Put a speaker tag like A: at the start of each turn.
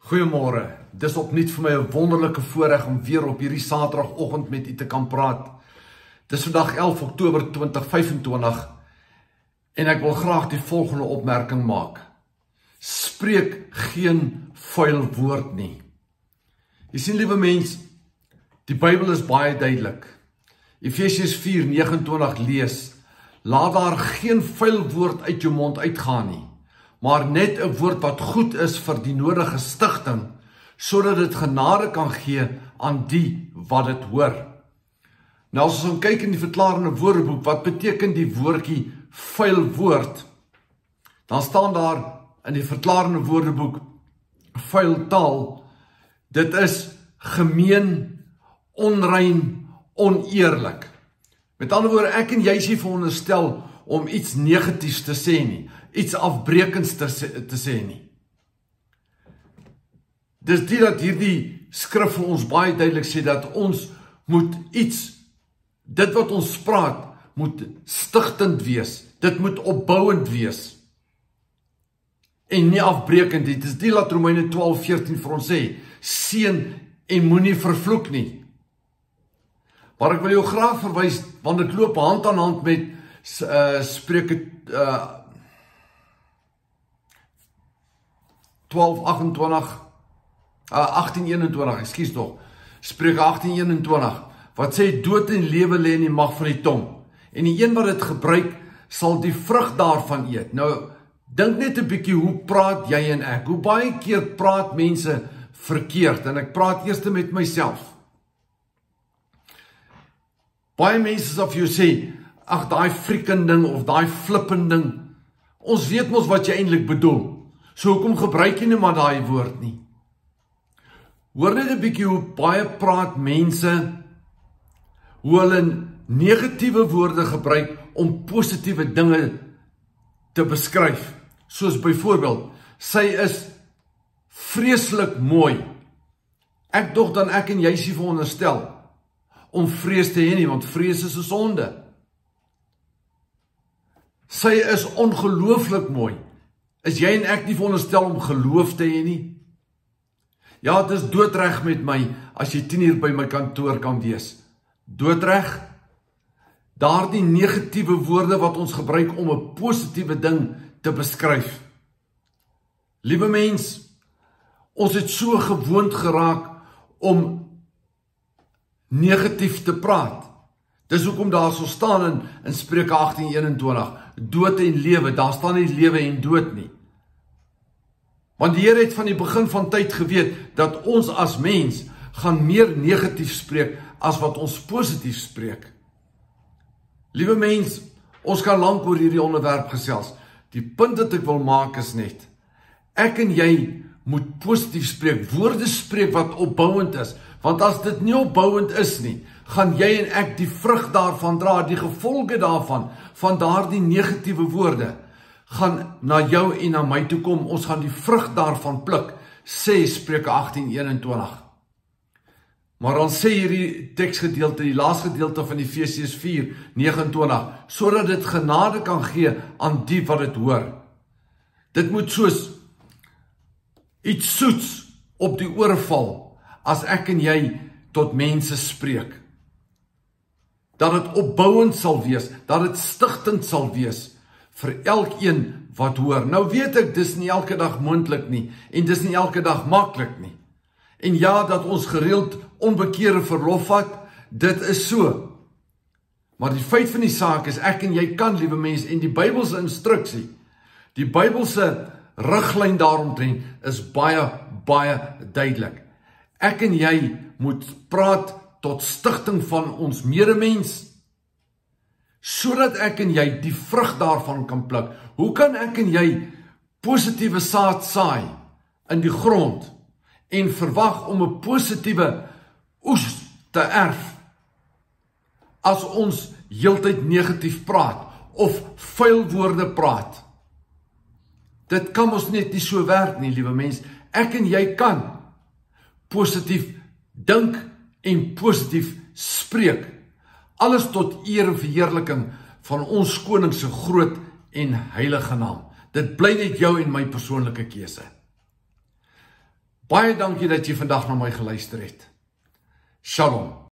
A: Goeiemôre, dis opnuut vir my 'n wonderlike voorreg om weer op hierdie Saterdagoggend met u te kan praat. Dis vandag 11 Oktober 2025 en ek wil graag die volgende opmerking maak. Spreek geen vuil woord nie. Jy sien, liewe mens, die Bybel is baie duidelik. Efesiërs 4:29 lees: laat daar geen vuil woord uit jou mond uitgaan nie, maar net 'n woord wat goed is vir die nodige stigting, sodat dit genade kan gee aan die wat dit hoor. Nou as ons kyk in die verklarende woordeboek, wat beteken die woordjie vuil woord? Dan staan daar in die verklarende woordeboek, vuil taal, dit is gemeen, onrein, oneerlik. Met ander woorde, ek en jy is nie veronderstel om iets negatiefs te sê nie, iets afbrekends te sê nie. Dis dit dat hierdie skrif vir ons baie duidelik sê, dat ons moet iets, dit wat ons praat, moet stigtend wees, dit moet opbouend wees, en nie afbrekend nie. Dit is dit wat Romeine 12:14 vir ons sê, seën en moenie vervloek nie. Maar ek wil jou graag verwys, want dit loop hand aan hand met Spreuke 18:21, ekskuus tog, Spreuke 18:21, wat sê, dood en lewe lê in die mag van die tong, en die een wat dit gebruik, sal die vrug daarvan eet. Nou, dink net 'n bietjie, hoe praat jy en ek? Hoe baie keer praat mense verkeerd? En ek praat eers met myself. Baie mense sal vir jou sê, ag, daai freaking ding, of daai flippend ding. Ons weet mos wat jy eintlik bedoel. So hoekom gebruik jy nie maar daai woord nie? Hoor net 'n bietjie hoe baie praat mense, hoe hulle negatiewe woorde gebruik om positiewe dinge te beskryf. Soos byvoorbeeld, sy is vreeslik mooi. Ek dog dan ek en jy is veronderstel om vrees te hê nie, want vrees is 'n sonde. Sy is ongelooflik mooi. Is jy en ek nie veronderstel om geloof te hê nie? Ja, dit is doodreg met my, as jy 10 uur by my kantoor kan wees. Doodreg. Daardie negatiewe woorde wat ons gebruik om 'n positiewe ding te beskryf. Liewe mens, ons het so gewoond geraak om negatief te praat. Dis hoekom daar so staan in Spreuke 18:21, dood en lewe, daar staan nie lewe en dood nie. Want die Here het van die begin van tyd geweet, dat ons as mens gaan meer negatief spreek, as wat ons positief spreek. Liewe mens, ons kan lank oor hierdie onderwerp gesels. Die punt wat ek wil maak is net, ek en jy moet positief spreek, woorde spreek wat opbouend is, want as dit nie opbouend is nie, gaan jy en ek die vrug daarvan dra, die gevolge daarvan, van daardie negatiewe woorde, gaan na jou en na my toe kom, ons gaan die vrug daarvan pluk, sê Spreuke 18:21. Maar dan sê hierdie teksgedeelte, die laaste gedeelte van Efesiërs 4:29, sodat dit genade kan gee aan die wat dit hoor. Dit moet soos iets soets op die ore val, as ek en jy tot mense spreek. Dat dit opbouend sal wees, dat dit stigtend sal wees, vir elkeen wat hoor. Nou weet ek, dis nie elke dag moontlik nie, en dis nie elke dag maklik nie. En ja, dat ons gereeld onbekeerde verlof vat, dit is so. Maar die feit van die saak is, ek en jy kan, liewe mens, en die Bybelse instruksie, die Bybelse riglyn daaromtrent, is baie, baie duidelik. Ek en jy moet praat tot stigting van ons medemens, sodat ek en jy die vrug daarvan kan pluk. Hoe kan ek en jy positiewe saad saai in die grond en verwag om 'n positiewe oes te erf, as ons heeltyd negatief praat, of vuil woorde praat? Dit kan ons net nie so werk nie, liewe mens. Ek en jy kan positief dink en positief spreek. Alles tot eer en verheerliking van ons koning se groot en heilige naam. Dit bly net jou en my persoonlike keuse. Baie dankie dat jy vandag na my geluister het. Shalom.